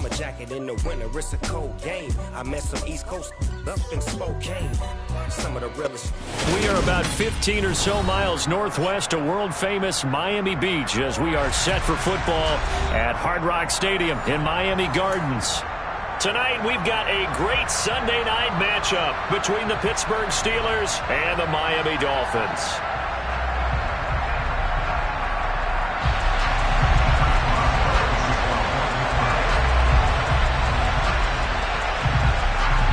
bomber jacket in the winter, it's a cold game. I met some East Coast up in Spokane. Some of the realest. We are about 15 or so miles northwest of world-famous Miami Beach as we are set for football at Hard Rock Stadium in Miami Gardens. Tonight, we've got a great Sunday night matchup between the Pittsburgh Steelers and the Miami Dolphins.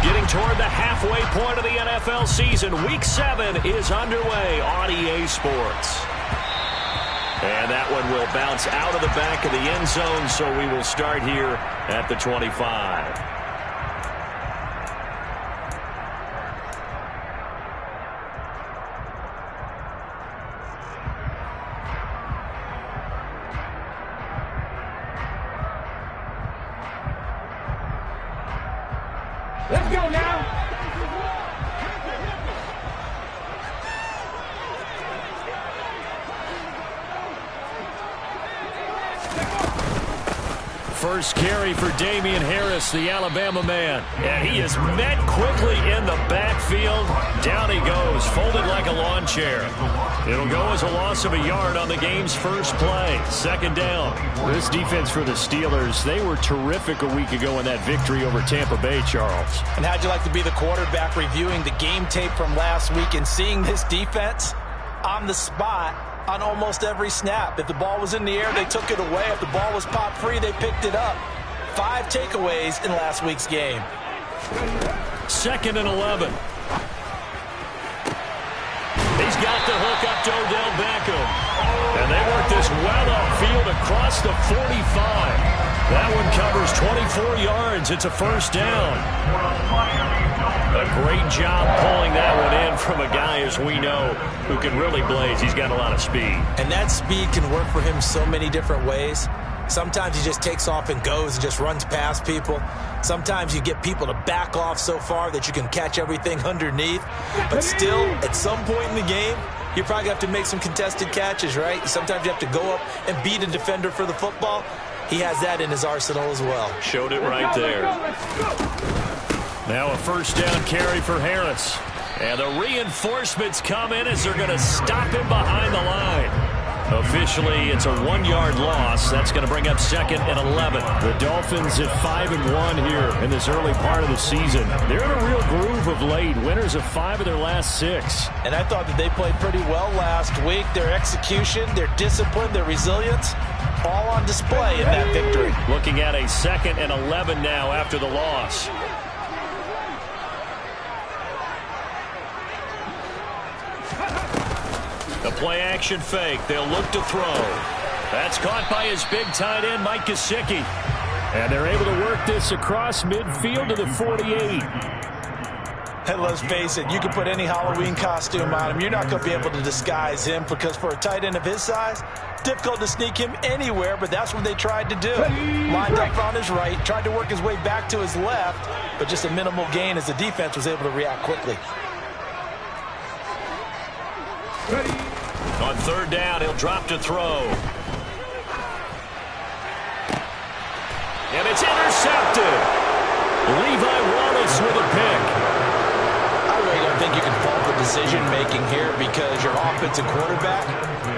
Getting toward the halfway point of the NFL season, Week 7 is underway on EA Sports. And that one will bounce out of the back of the end zone, so we will start here at the 25. Let's go now. First carry for Damian Harris, the Alabama man. And he is met quickly in the backfield. Down he goes, folded like a lawn chair. It'll go as a loss of a yard on the game's first play. Second down. This defense for the Steelers, they were terrific a week ago in that victory over Tampa Bay, Charles. And how'd you like to be the quarterback reviewing the game tape from last week and seeing this defense on the spot on almost every snap? If the ball was in the air, they took it away. If the ball was popped free, they picked it up. 5 takeaways in last week's game. 2nd and 11. He's got the hook up to Odell Beckham. And they work this well upfield across the 45. That one covers 24 yards. It's a first down. A great job pulling that one in from a guy, as we know, who can really blaze. He's got a lot of speed. And that speed can work for him so many different ways. Sometimes he just takes off and goes and just runs past people. Sometimes you get people to back off so far that you can catch everything underneath. But still, at some point in the game, you probably have to make some contested catches, right? Sometimes you have to go up and beat a defender for the football. He has that in his arsenal as well. Showed it right there. Now a first down carry for Harris. And the reinforcements come in as they're going to stop him behind the line. Officially, it's a 1-yard loss. That's going to bring up 2nd and 11. The Dolphins at 5-1 here in this early part of the season. They're in a real groove of late. Winners of 5 of their last 6. And I thought that they played pretty well last week. Their execution, their discipline, their resilience, all on display in that victory. Looking at a 2nd and 11 now after the loss. The play-action fake. They'll look to throw. That's caught by his big tight end, Mike Gesicki. And they're able to work this across midfield to the 48. And let's face it, you can put any Halloween costume on him. You're not going to be able to disguise him because for a tight end of his size, difficult to sneak him anywhere, but that's what they tried to do. Lined up on his right, tried to work his way back to his left, but just a minimal gain as the defense was able to react quickly. On 3rd down, he'll drop to throw. And it's intercepted. Levi Wallace with a pick. I really don't think you can fault the decision-making here because your offensive quarterback,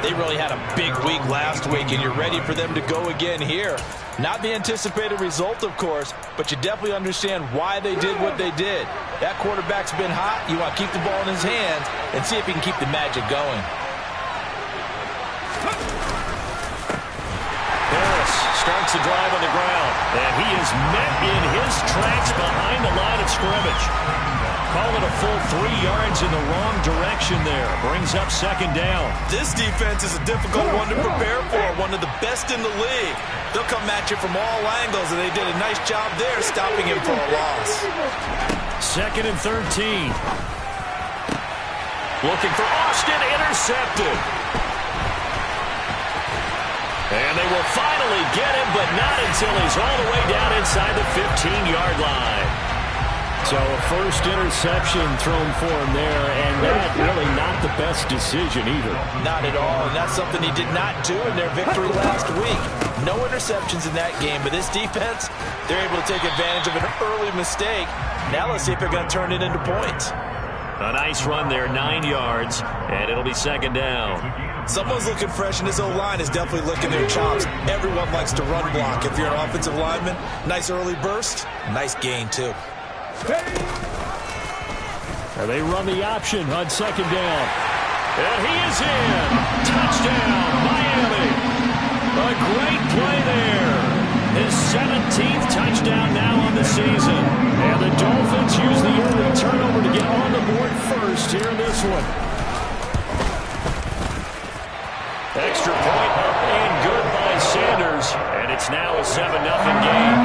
they really had a big week last week, and you're ready for them to go again here. Not the anticipated result, of course, but you definitely understand why they did what they did. That quarterback's been hot. You want to keep the ball in his hands and see if he can keep the magic going. Harris starts the drive on the ground, and he is met in his tracks behind the line of scrimmage. Call it a full 3 yards in the wrong direction there. Brings up 2nd down. This defense is a difficult one to prepare for, one of the best in the league. They'll come at you from all angles, and they did a nice job there stopping him for a loss. 2nd and 13. Looking for Austin, intercepted. And they will finally get him, but not until he's all the way down inside the 15-yard line. So a first interception thrown for him there, and that really not the best decision either. Not at all, and that's something he did not do in their victory last week. No interceptions in that game, but this defense, they're able to take advantage of an early mistake. Now let's see if they're going to turn it into points. A nice run there, 9 yards, and it'll be second down. Someone's looking fresh, and this O-line is definitely licking their chops. Everyone likes to run block. If you're an offensive lineman, nice early burst, nice gain too. And they run the option on second down. And he is in. Touchdown, Miami. A great play there. His 17th touchdown now on the season. And the Dolphins use the early turnover to get on the board first here in this one. Extra point up and good by Sanders. And it's now a 7-0 game.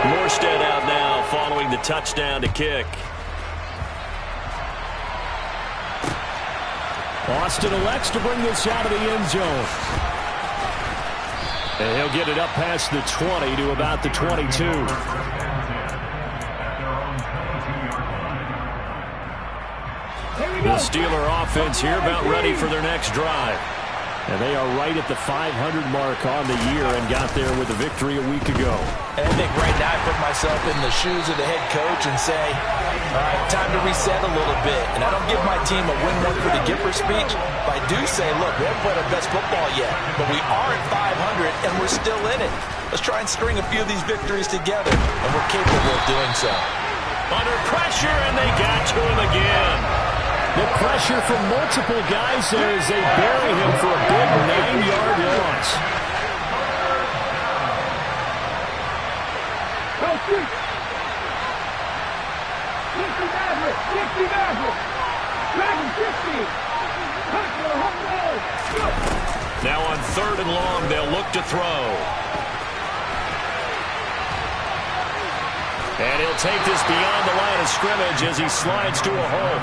Morstead out now following the touchdown to kick. Austin elects to bring this out of the end zone. And he'll get it up past the 20 to about the 22. The Steeler offense here about ready for their next drive. And they are right at the 500 mark on the year and got there with a victory a week ago. And I think right now I put myself in the shoes of the head coach and say, all right, time to reset a little bit. And I don't give my team a win one for the Gipper speech, but I do say, look, we haven't played our best football yet, but we are at 500 and we're still in it. Let's try and string a few of these victories together, and we're capable of doing so. Under pressure, and they got to him again. The pressure from multiple guys there as they bury him for a big 9-yard loss. Now on 3rd and long, they'll look to throw. And he'll take this beyond the line of scrimmage as he slides to a hole.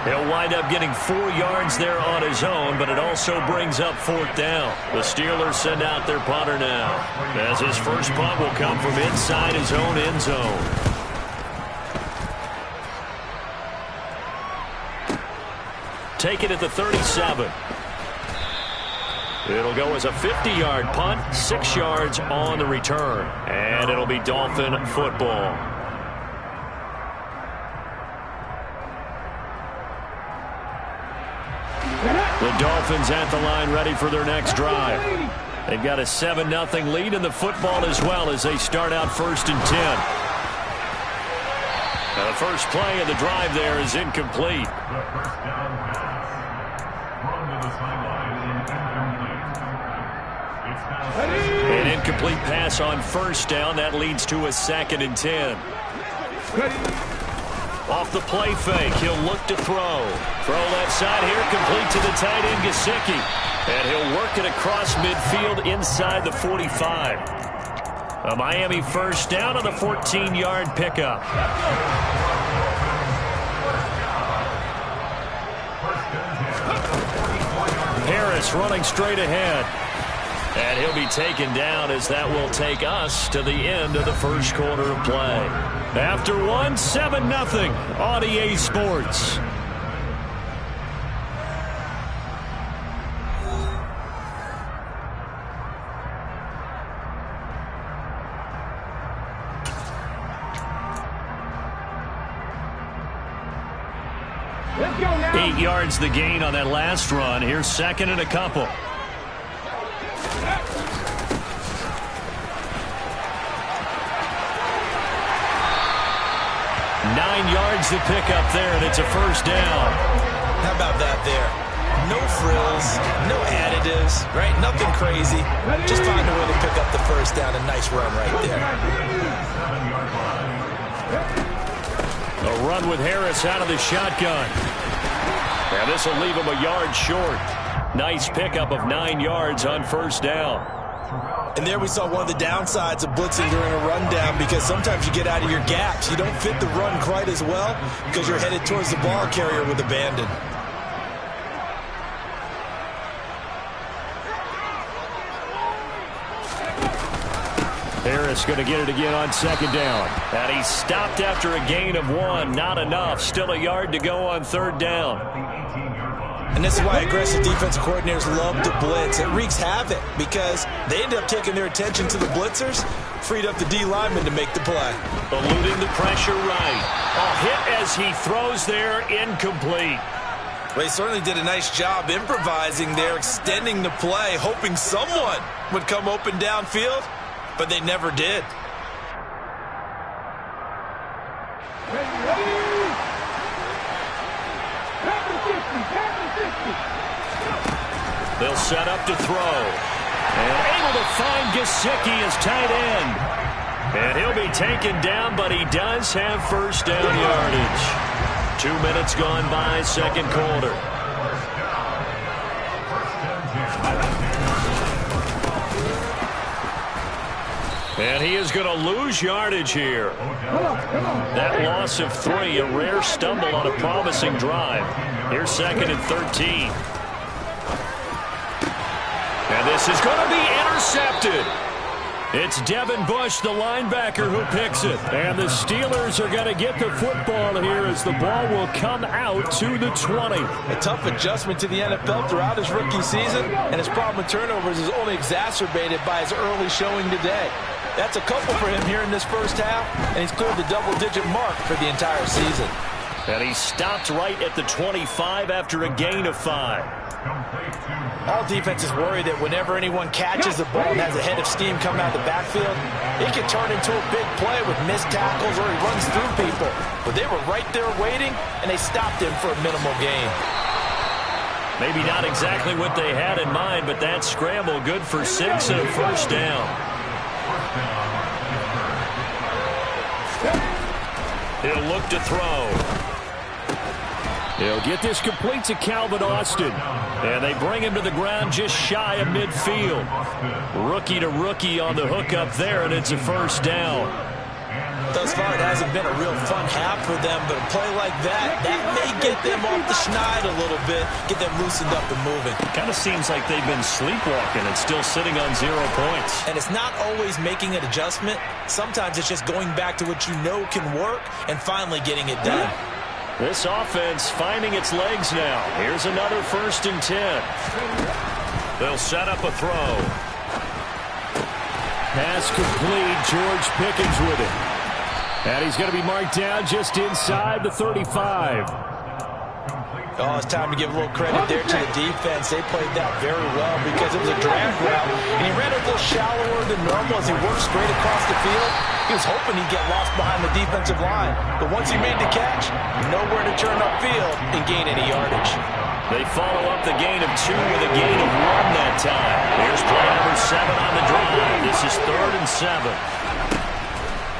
He'll wind up getting 4 yards there on his own, but it also brings up 4th down. The Steelers send out their punter now, as his first punt will come from inside his own end zone. Take it at the 37. It'll go as a 50-yard punt, 6 yards on the return, and it'll be Dolphin football. The Dolphins at the line ready for their next drive. They've got a 7-0 lead in the football as well as they start out 1st and 10. Now the first play of the drive there is incomplete. An incomplete pass on 1st down. That leads to a 2nd and 10. Off the play fake, he'll look to throw. Throw left side here, complete to the tight end, Gesicki. And he'll work it across midfield inside the 45. A Miami first down on the 14-yard pickup. Harris running straight ahead. And he'll be taken down as that will take us to the end of the first quarter of play. After one, 7-0 on EA Sports. Let's go now. 8 yards the gain on that last run. Here's 2nd and a couple. 9 yards to pick up there, and it's a first down. How about that there? No frills, no additives, right? Nothing crazy. Just find a way to pick up the first down. A nice run right there. A run with Harris out of the shotgun. And this will leave him a yard short. Nice pickup of 9 yards on first down. And there we saw one of the downsides of blitzing during a rundown, because sometimes you get out of your gaps. You don't fit the run quite as well because you're headed towards the ball carrier with abandon. Harris going to get it again on second down. And he stopped after a gain of 1. Not enough. Still a yard to go on third down. And this is why aggressive defensive coordinators love to blitz. It wreaks havoc because they end up taking their attention to the blitzers, freed up the D lineman to make the play. Eluding the pressure right. A hit as he throws there, incomplete. Well, he certainly did a nice job improvising there, extending the play, hoping someone would come open downfield, but they never did. They'll set up to throw. And able to find Gesicki as tight end. And he'll be taken down, but he does have first down yardage. 2 minutes gone by, second quarter. And he is going to lose yardage here. That loss of 3, a rare stumble on a promising drive. Here's second and 13. And this is going to be intercepted. It's Devin Bush, the linebacker, who picks it. And the Steelers are going to get the football here as the ball will come out to the 20. A tough adjustment to the NFL throughout his rookie season, and his problem with turnovers is only exacerbated by his early showing today. That's a couple for him here in this first half, and he's cleared the double-digit mark for the entire season. And he stopped right at the 25 after a gain of 5. All defenses worry that whenever anyone catches the ball and has a head of steam coming out of the backfield, it can turn into a big play with missed tackles or he runs through people. But they were right there waiting, and they stopped him for a minimal gain. Maybe not exactly what they had in mind, but that scramble good for 6 and a first down. He'll look to throw. He'll get this complete to Calvin Austin. And they bring him to the ground just shy of midfield. Rookie to rookie on the hook up there, and it's a first down. Thus far, it hasn't been a real fun half for them, but a play like that may get them off the schneid a little bit, get them loosened up and moving. Kind of seems like they've been sleepwalking and still sitting on 0 points. And it's not always making an adjustment. Sometimes it's just going back to what you know can work and finally getting it done. This offense finding its legs now. Here's another 1st and 10. They'll set up a throw. Pass complete. George Pickens with it. And he's going to be marked down just inside the 35. Oh, it's time to give a little credit there to the defense. They played that very well because it was a drag route, and he ran a little shallower than normal as he worked straight across the field. He was hoping he'd get lost behind the defensive line, but once he made the catch, nowhere to turn upfield and gain any yardage. They follow up the gain of 2 with a gain of 1 that time. Here's play number 7 on the drive. This is 3rd and 7.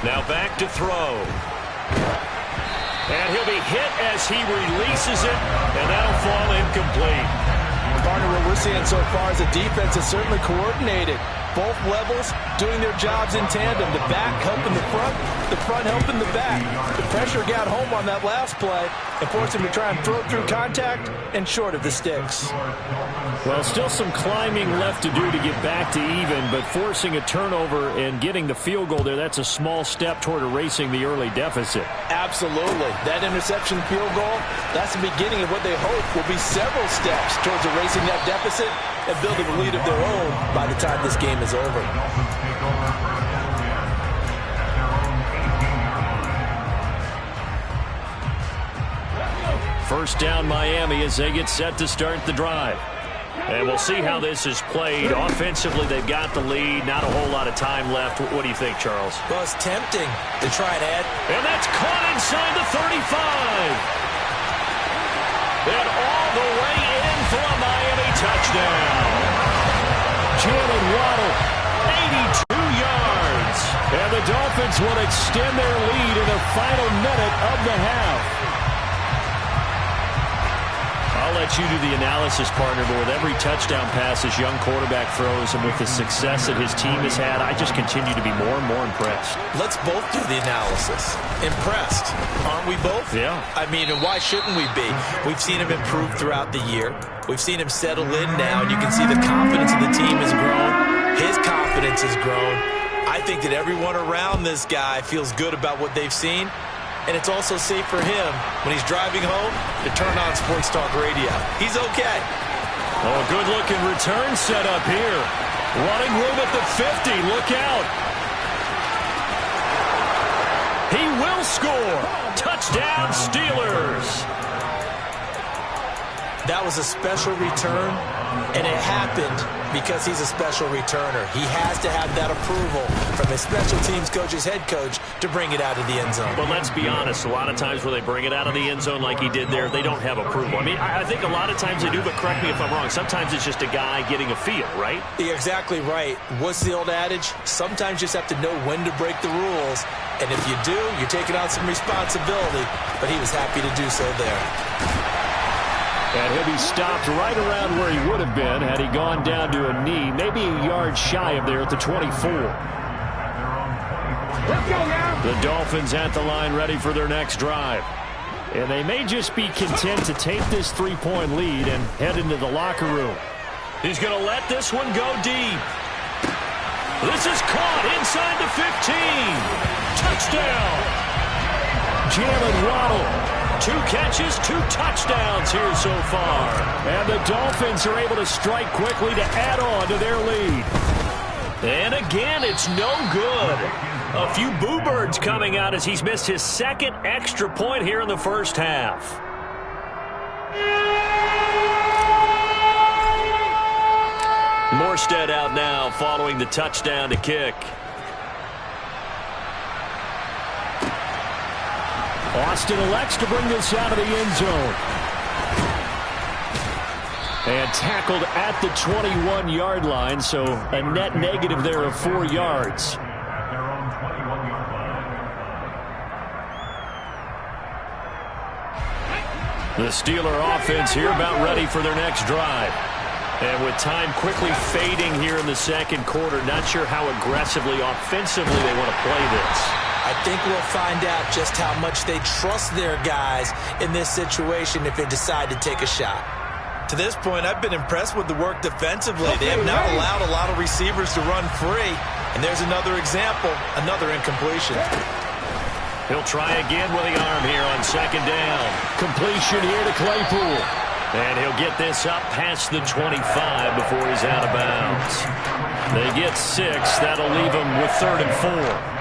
Now back to throw. And he'll be hit as he releases it, and that'll fall incomplete. Partner, what we're seeing so far is a defense that's certainly coordinated. Both levels doing their jobs in tandem. The back helping the front helping the back. The pressure got home on that last play and forced him to try and throw through contact and short of the sticks. Well, still some climbing left to do to get back to even, but forcing a turnover and getting the field goal there, that's a small step toward erasing the early deficit. Absolutely. That interception field goal, that's the beginning of what they hope will be several steps towards erasing that deficit and building a lead of their own by the time this game is over. First down Miami as they get set to start the drive. And we'll see how this is played. Offensively, they've got the lead. Not a whole lot of time left. What do you think, Charles? Well, it's tempting to try and add. And that's caught inside the 35. And all the way in for a Miami touchdown. Jalen Waddle, 82 yards. And the Dolphins will extend their lead in the final minute of the half. I'll let you do the analysis, partner, but with every touchdown pass his young quarterback throws and with the success that his team has had, I just continue to be more and more impressed. Let's both do the analysis. Impressed. Aren't we both? Yeah. I mean, and why shouldn't we be? We've seen him improve throughout the year. We've seen him settle in now, and you can see the confidence of the team has grown. His confidence has grown. I think that everyone around this guy feels good about what they've seen, and it's also safe for him when he's driving home to turn on Sports Talk Radio. He's okay. Oh, good-looking return set up here. Running room at the 50. Look out. He will score. Touchdown, Steelers. That was a special return, and it happened because he's a special returner. He has to have that approval from his special teams coach's head coach to bring it out of the end zone. But let's be honest, a lot of times when they bring it out of the end zone like he did there, they don't have approval. I mean, I think a lot of times they do, but correct me if I'm wrong. Sometimes it's just a guy getting a feel, right? You're exactly right. What's the old adage? Sometimes you just have to know when to break the rules, and if you do, you're taking on some responsibility, but he was happy to do so there. And he'll be stopped right around where he would have been had he gone down to a knee, maybe a yard shy of there at the 24. Let's go now. The Dolphins at the line ready for their next drive. And they may just be content to take this 3-point lead and head into the locker room. He's going to let this one go deep. This is caught inside the 15. Touchdown. Jalen Waddle. 2 catches, 2 touchdowns here so far. And the Dolphins are able to strike quickly to add on to their lead. And again, it's no good. A few boo birds coming out as he's missed his second extra point here in the first half. Morstead out now following the touchdown to kick. Austin elects to bring this out of the end zone. And tackled at the 21-yard line, so a net negative there of 4 yards. The Steeler offense here about ready for their next drive. And with time quickly fading here in the second quarter, not sure how aggressively, offensively they want to play this. I think we'll find out just how much they trust their guys in this situation if they decide to take a shot. To this point, I've been impressed with the work defensively. They have not allowed a lot of receivers to run free. And there's another example, another incompletion. He'll try again with the arm here on second down. Completion here to Claypool. And he'll get this up past the 25 before he's out of bounds. They get 6. That'll leave him with 3rd and 4.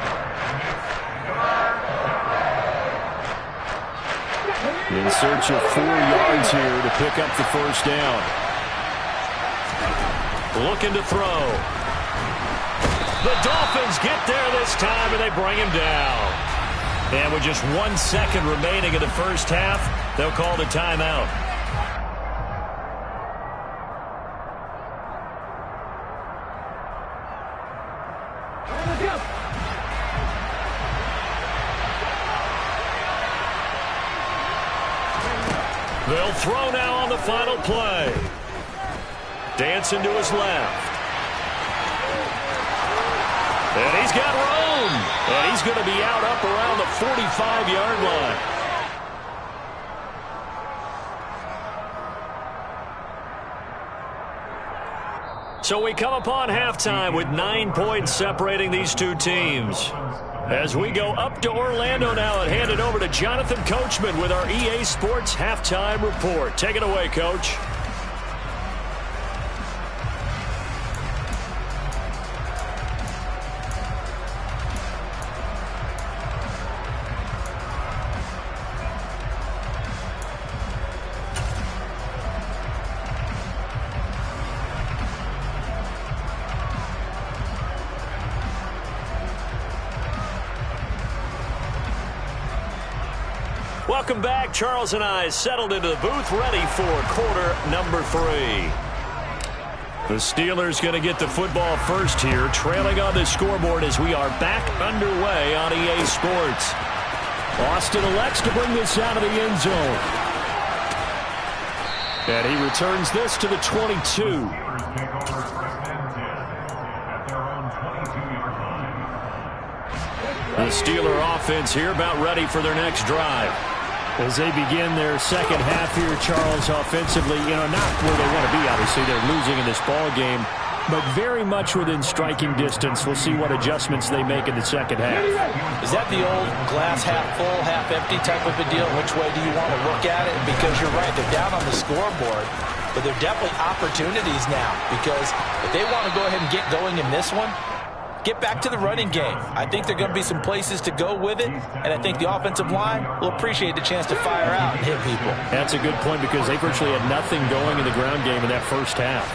In search of 4 yards here to pick up the first down. Looking to throw. The Dolphins get there this time, and they bring him down. And with just 1 second remaining in the first half, they'll call the timeout. They'll throw now on the final play. Dancing to his left. And he's got room. And he's going to be out up around the 45-yard line. So we come upon halftime with 9 points separating these two teams. As we go up to Orlando now and hand it over to Jonathan Coachman with our EA Sports Halftime Report. Take it away, Coach. Welcome back. Charles and I settled into the booth, ready for quarter number 3. The Steelers going to get the football first here, trailing on the scoreboard as we are back underway on EA Sports. Austin elects to bring this out of the end zone. And he returns this to the 22. The Steeler offense here about ready for their next drive. As they begin their second half here, Charles, offensively, not where they want to be, obviously. They're losing in this ball game. but very much within striking distance. We'll see what adjustments they make in the second half. Is that the old glass half full, half empty type of a deal? Which way do you want to look at it? Because you're right, they're down on the scoreboard, but they're definitely opportunities now, because if they want to go ahead and get going in this one, get back to the running game. I think there are going to be some places to go with it, and I think the offensive line will appreciate the chance to fire out and hit people. That's a good point, because they virtually had nothing going in the ground game in that first half.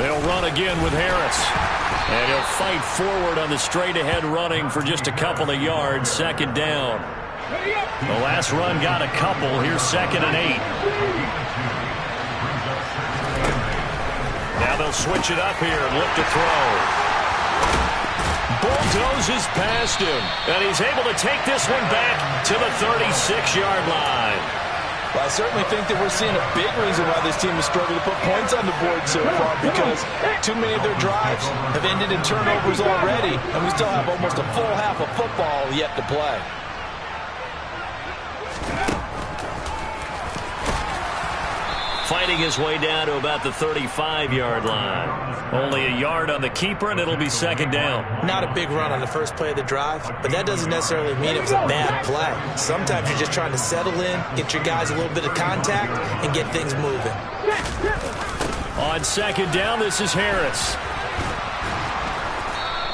They'll run again with Harris, and he'll fight forward on the straight-ahead running for just a couple of yards. Second down. The last run got a couple. Here's 2nd and 8. Now they'll switch it up here and look to throw. Bulldozes past him, and he's able to take this one back to the 36-yard line. Well, I certainly think that we're seeing a big reason why this team is struggling to put points on the board so far, because too many of their drives have ended in turnovers already, and we still have almost a full half of football yet to play. Fighting his way down to about the 35-yard line. Only a yard on the keeper, and it'll be 2nd down. Not a big run on the first play of the drive, but that doesn't necessarily mean it was a bad play. Sometimes you're just trying to settle in, get your guys a little bit of contact, and get things moving. On 2nd down, this is Harris.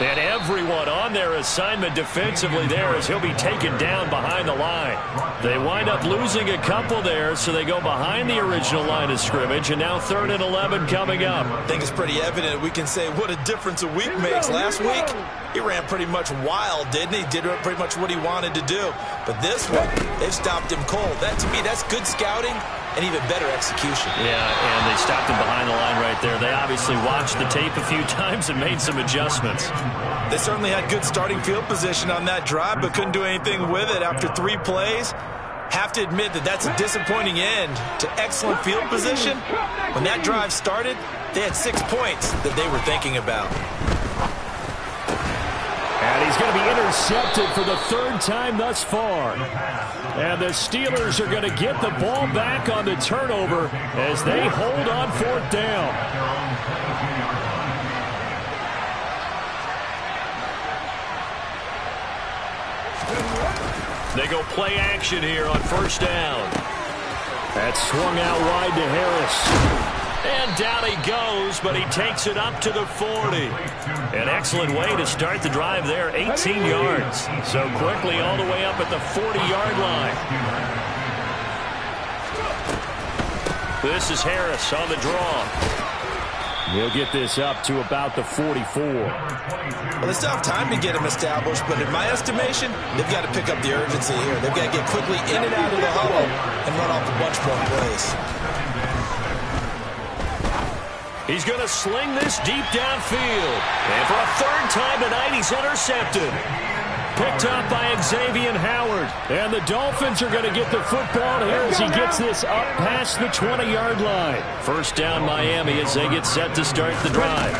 And everyone on their assignment defensively there, as he'll be taken down behind the line. They wind up losing a couple there, so they go behind the original line of scrimmage, and now 3rd and 11 coming up. I think it's pretty evident we can say what a difference a week makes. Last week, he ran pretty much wild, didn't he? Did pretty much what he wanted to do. But this one, they've stopped him cold. That, to me, that's good scouting and even better execution. Yeah, and they stopped him behind the line right there. They obviously watched the tape a few times and made some adjustments. They certainly had good starting field position on that drive, but couldn't do anything with it after 3 plays. Have to admit that that's a disappointing end to excellent field position. When that drive started, they had 6 points that they were thinking about. And he's going to be intercepted for the 3rd time thus far. And the Steelers are going to get the ball back on the turnover as they hold on 4th down. They go play action here on 1st down. That's swung out wide to Harris. And down he goes, but he takes it up to the 40. An excellent way to start the drive there, 18 yards. So quickly all the way up at the 40-yard line. This is Harris on the draw. He'll get this up to about the 44. Well, they still have time to get him established, but in my estimation, they've got to pick up the urgency here. They've got to get quickly in and out of the huddle and run off a bunch more plays. He's going to sling this deep downfield. And for a 3rd time tonight, he's intercepted. Picked up by Alex-Javon Howard. And the Dolphins are going to get the football here as he gets this up past the 20-yard line. 1st down Miami as they get set to start the drive.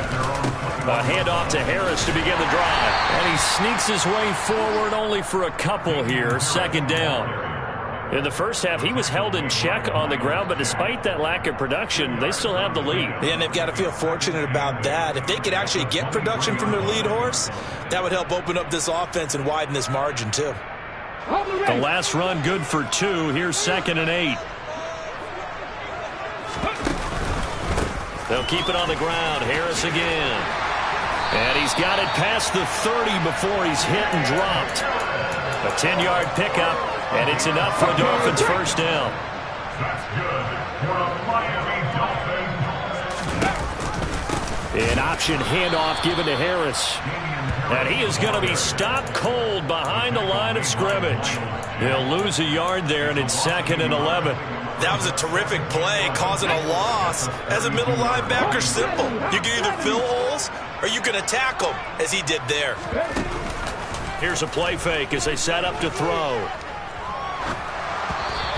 A handoff to Harris to begin the drive. And he sneaks his way forward only for a couple here. 2nd down. In the first half, he was held in check on the ground, but despite that lack of production, they still have the lead. Yeah, and they've got to feel fortunate about that. If they could actually get production from their lead horse, that would help open up this offense and widen this margin, too. The last run good for 2. Here's 2nd and 8. They'll keep it on the ground. Harris again. And he's got it past the 30 before he's hit and dropped. A 10-yard pickup, and it's enough for a Dolphins 1st down. An option handoff given to Harris. And he is going to be stopped cold behind the line of scrimmage. He'll lose a yard there, and it's 2nd and 11. That was a terrific play, causing a loss. As a middle linebacker, simple. You can either fill holes or you can attack them, as he did there. Here's a play fake as they set up to throw.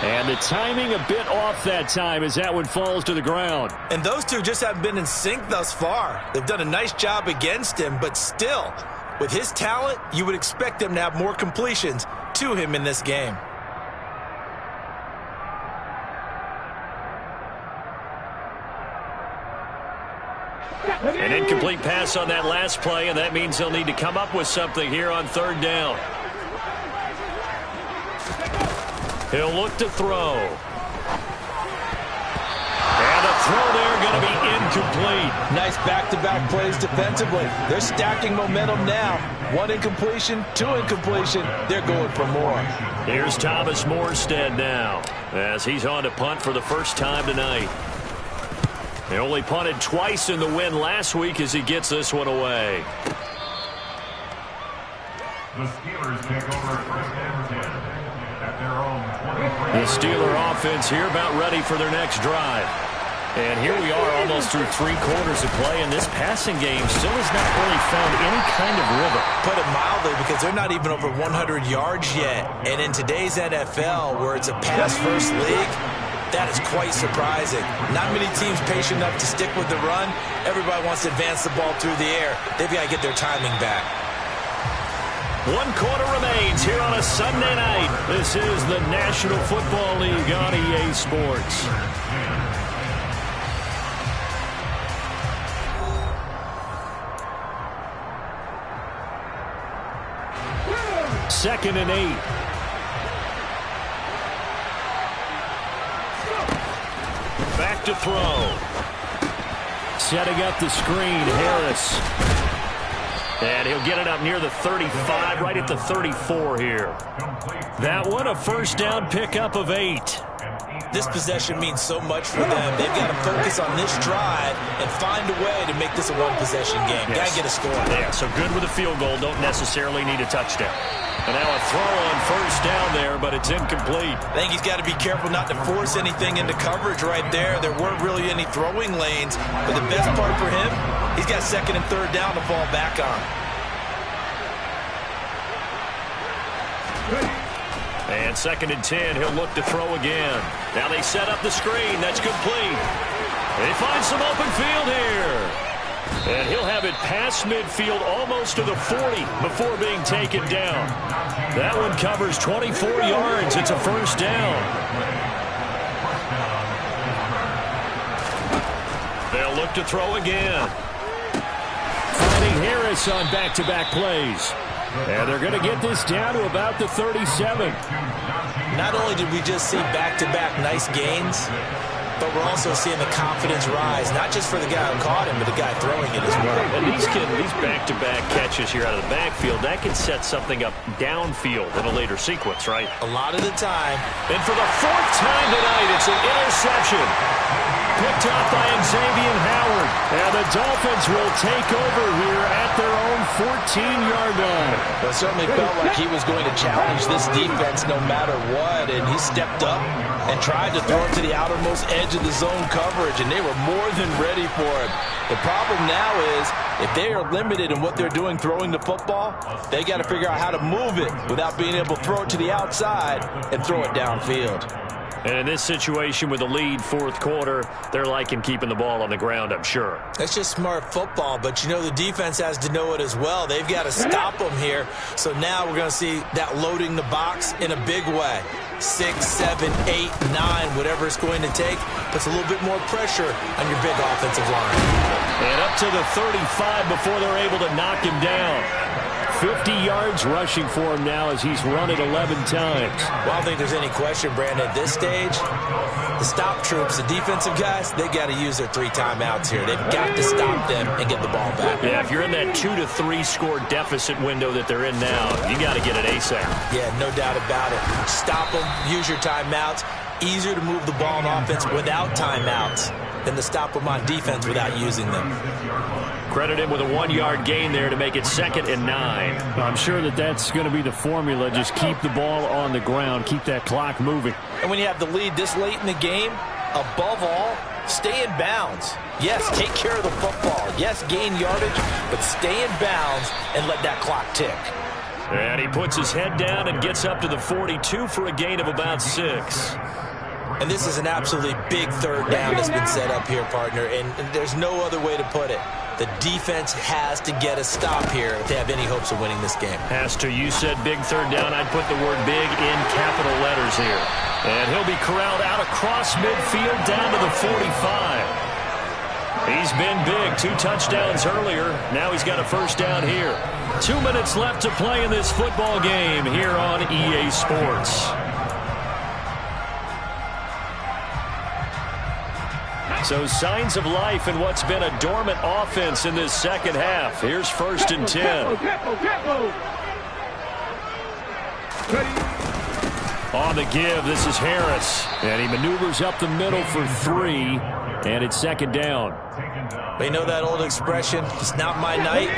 And the timing a bit off that time as that one falls to the ground. And those two just haven't been in sync thus far. They've done a nice job against him, but still, with his talent, you would expect them to have more completions to him in this game. pass on that last play, and that means they'll need to come up with something here on third down. He'll look to throw. And the throw there going to be incomplete. Nice back-to-back plays defensively. They're stacking momentum now. 1 incompletion, 2 incompletion. They're going for more. Here's Thomas Morstead now as he's on to punt for the first time tonight. He only punted twice in the win last week as he gets this one away. The Steelers take over first and 10 at their own 23. The Steeler offense here about ready for their next drive. And here we are almost through 3 quarters of play, and this passing game still has not really found any kind of rhythm. Put it mildly, because they're not even over 100 yards yet. And in today's NFL, where it's a pass-first league, that is quite surprising. Not many teams patient enough to stick with the run. Everybody wants to advance the ball through the air. They've got to get their timing back. 1 quarter remains here on a Sunday night. This is the National Football League on EA Sports. Second and 8. Back to throw. Setting up the screen, Harris. And he'll get it up near the 35, right at the 34 here. That one, a first down pickup of 8. This possession means so much for them. They've got to focus on this drive and find a way to make this a one-possession game. Yes. Got to get a score. Yeah, so good with a field goal. Don't necessarily need a touchdown. And now a throw on first down there, but it's incomplete. I think he's got to be careful not to force anything into coverage right there. There weren't really any throwing lanes. But the best part for him, he's got second and third down to fall back on. And second and 10, he'll look to throw again. Now they set up the screen. That's complete. They find some open field here. And he'll have it past midfield almost to the 40 before being taken down. That one covers 24 yards. It's a first down. They'll look to throw again. Finding Harris on back-to-back plays. And they're going to get this down to about the 37. Not only did we just see back-to-back nice gains, but we're also seeing the confidence rise, not just for the guy who caught him, but the guy throwing it as well. And these back-to-back catches here out of the backfield, that can set something up downfield in a later sequence, right? A lot of the time. And for the 4th time tonight, it's an interception. Picked up by Alex-Javon Howard. And the Dolphins will take over here at their own 14-yard line. Well, it certainly felt like he was going to challenge this defense no matter what, and he stepped up and tried to throw it to the outermost edge of the zone coverage, and they were more than ready for him. The problem now is, if they are limited in what they're doing throwing the football, they got to figure out how to move it without being able to throw it to the outside and throw it downfield. And in this situation with the lead 4th quarter, they're liking keeping the ball on the ground, I'm sure. That's just smart football, but you know the defense has to know it as well. They've got to stop them here. So now we're going to see that loading the box in a big way. 6, 7, 8, 9, whatever it's going to take, puts a little bit more pressure on your big offensive line. And up to the 35 before they're able to knock him down. 50 yards rushing for him now as he's run it 11 times. Well, I don't think there's any question, Brandon. At this stage, the stop troops, the defensive guys, they got to use their 3 timeouts here. They've got to stop them and get the ball back. Yeah, if you're in that 2 to 3 score deficit window that they're in now, you got to get it ASAP. Yeah, no doubt about it. Stop them, use your timeouts. Easier to move the ball on offense without timeouts than to stop them on defense without using them. Credit him with a 1-yard gain there to make it 2nd and 9. I'm sure that's going to be the formula. Just keep the ball on the ground. Keep that clock moving. And when you have the lead this late in the game, above all, stay in bounds. Yes, take care of the football. Yes, gain yardage, but stay in bounds and let that clock tick. And he puts his head down and gets up to the 42 for a gain of about 6. And this is an absolutely big 3rd down that's been set up here, partner, and there's no other way to put it. The defense has to get a stop here if they have any hopes of winning this game. Has to. You said big 3rd down. I'd put the word big in capital letters here. And he'll be corralled out across midfield down to the 45. He's been big. 2 touchdowns earlier. Now he's got a first down here. 2 minutes left to play in this football game here on EA Sports. So signs of life in what's been a dormant offense in this second half. Here's 1st and 10. On the give, this is Harris. And he maneuvers up the middle for 3. And it's 2nd down. They know that old expression, it's not my night.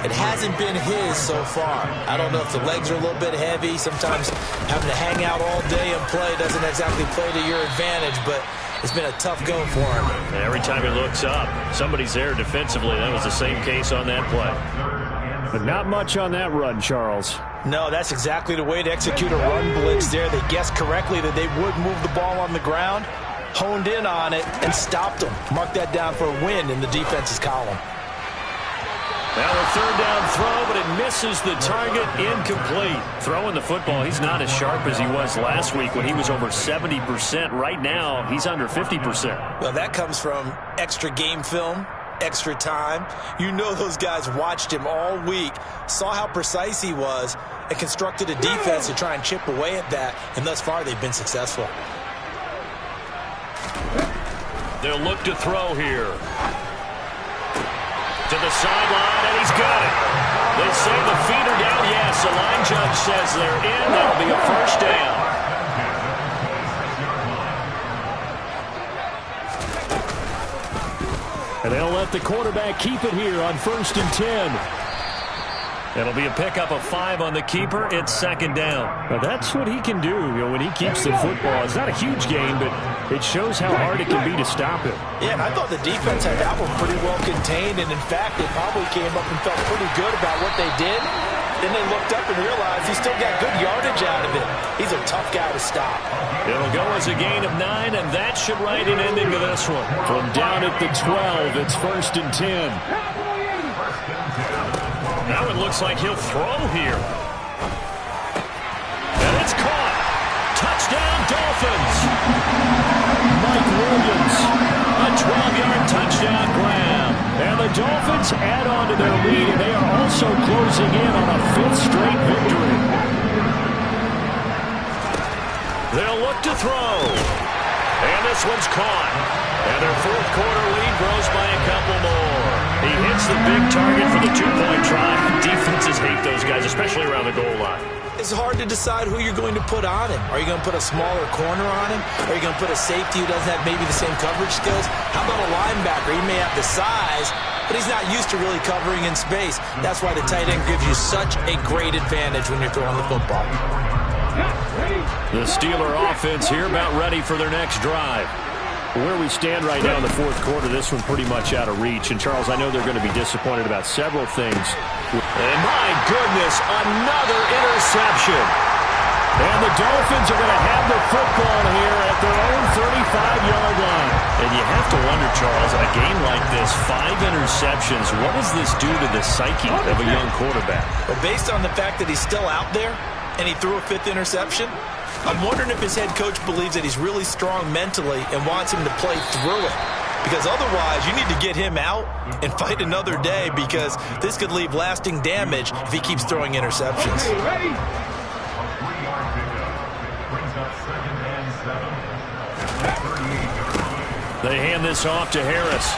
It hasn't been his so far. I don't know if the legs are a little bit heavy. Sometimes having to hang out all day and play doesn't exactly play to your advantage, but it's been a tough go for him. Every time he looks up, somebody's there defensively. That was the same case on that play. But not much on that run, Charles. No, that's exactly the way to execute a run blitz there. They guessed correctly that they would move the ball on the ground, honed in on it, and stopped them. Mark that down for a win in the defense's column. Now a 3rd down throw, but it misses the target, incomplete. Throwing the football, he's not as sharp as he was last week when he was over 70%. Right now, he's under 50%. Well, that comes from extra game film, extra time. You know those guys watched him all week, saw how precise he was, and constructed a defense to try and chip away at that, and thus far they've been successful. They'll look to throw here. To the sideline, and he's got it. They say the feet are down. Yes, the line judge says they're in. That'll be a first down. And they'll let the quarterback keep it here on 1st and 10. It'll be a pickup of 5 on the keeper. It's 2nd down. Now that's what he can do, when he keeps the football. It's not a huge game, but it shows how hard it can be to stop him. Yeah, and I thought the defense had that one pretty well contained, and in fact, they probably came up and felt pretty good about what they did. Then they looked up and realized he still got good yardage out of it. He's a tough guy to stop. It'll go as a gain of 9, and that should write an ending to this one. From down at the 12, it's 1st and 10. Now it looks like he'll throw here. And it's caught. Touchdown, Dolphins. Mike Williams. A 12-yard touchdown grab. And the Dolphins add on to their lead, and they are also closing in on a 5th straight victory. They'll look to throw. And this one's caught. And their 4th quarter lead grows by a couple more. He hits the big target for the 2-point try. Defenses hate those guys, especially around the goal line. It's hard to decide who you're going to put on him. Are you going to put a smaller corner on him? Are you going to put a safety who doesn't have maybe the same coverage skills? How about a linebacker? He may have the size, but he's not used to really covering in space. That's why the tight end gives you such a great advantage when you're throwing the football. The Steeler offense here about ready for their next drive. Where we stand right now in the 4th quarter, this one pretty much out of reach. And, Charles, I know they're going to be disappointed about several things. And, my goodness, another interception. And the Dolphins are going to have the football here at their own 35-yard line. And you have to wonder, Charles, in a game like this, 5 interceptions, what does this do to the psyche of a young quarterback? Well, based on the fact that he's still out there and he threw a 5th interception, I'm wondering if his head coach believes that he's really strong mentally and wants him to play through it. Because otherwise, you need to get him out and fight another day, because this could leave lasting damage if he keeps throwing interceptions. They hand this off to Harris.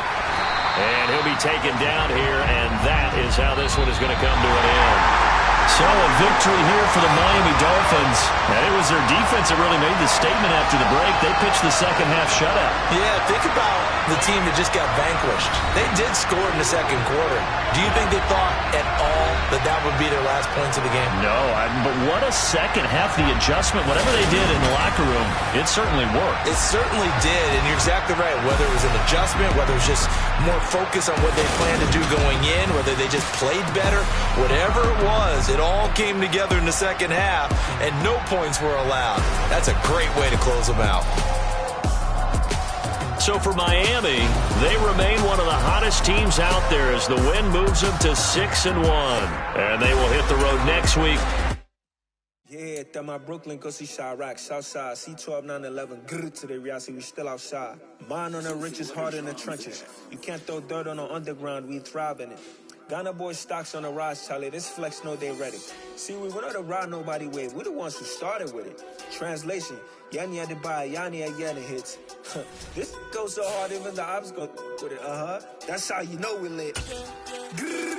And he'll be taken down here, and that is how this one is going to come to an end. So a victory here for the Miami Dolphins. And it was their defense that really made the statement after the break. They pitched the second half shutout. Yeah, think about the team that just got vanquished. They did score in the 2nd quarter. Do you think they thought at all that that would be their last points of the game? No, but what a second half. The adjustment, whatever they did in the locker room, it certainly worked. It certainly did, and you're exactly right. Whether it was an adjustment, whether it was just more focus on what they planned to do going in, whether they just played better, whatever it was, it all came together in the second half, and no points were allowed. That's a great way to close them out. So for Miami, they remain one of the hottest teams out there as the win moves them to 6-1. And they will hit the road next week Yeah, that my Brooklyn, go see Chirac, Southside, C12, 911, grrr to the reality, we still outside. Mine on the riches, hard in the trenches. You can't throw dirt on the underground, we thrive in it. Ghana boys stocks on the rise, Charlie, this flex know they ready. See, we went on to ride nobody wave, we the ones who started with it. Translation, Yanni had to buy, Yanni again hits. This goes so hard, even the ops go with it, That's how you know we lit. Grrr,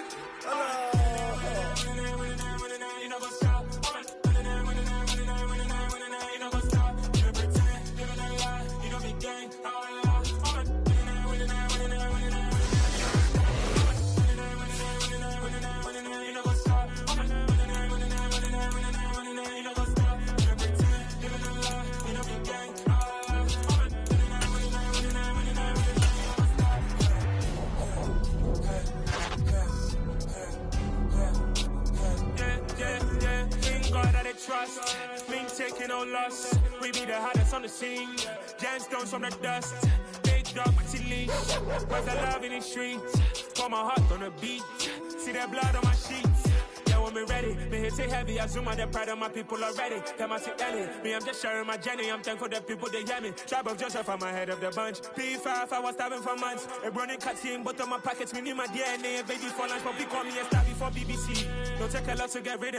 trust, me taking no loss. We be the hottest on the scene. Gemstones from the dust. Big dog, pretty leash. Cause the love in the streets. Pour my heart on the beat. See that blood on my sheets. Yeah, when me ready, me hit it heavy. I zoom out the pride of my people already. Tell my sit Ellie. Me, I'm just sharing my journey. I'm thankful that people they hear me. Tribe of Joseph, I'm ahead of the bunch. P5, I was starving for months. A running cut team, but on my pockets, me need my DNA. Baby for lunch, but we call me a star before BBC. Don't take a lot to get rid of.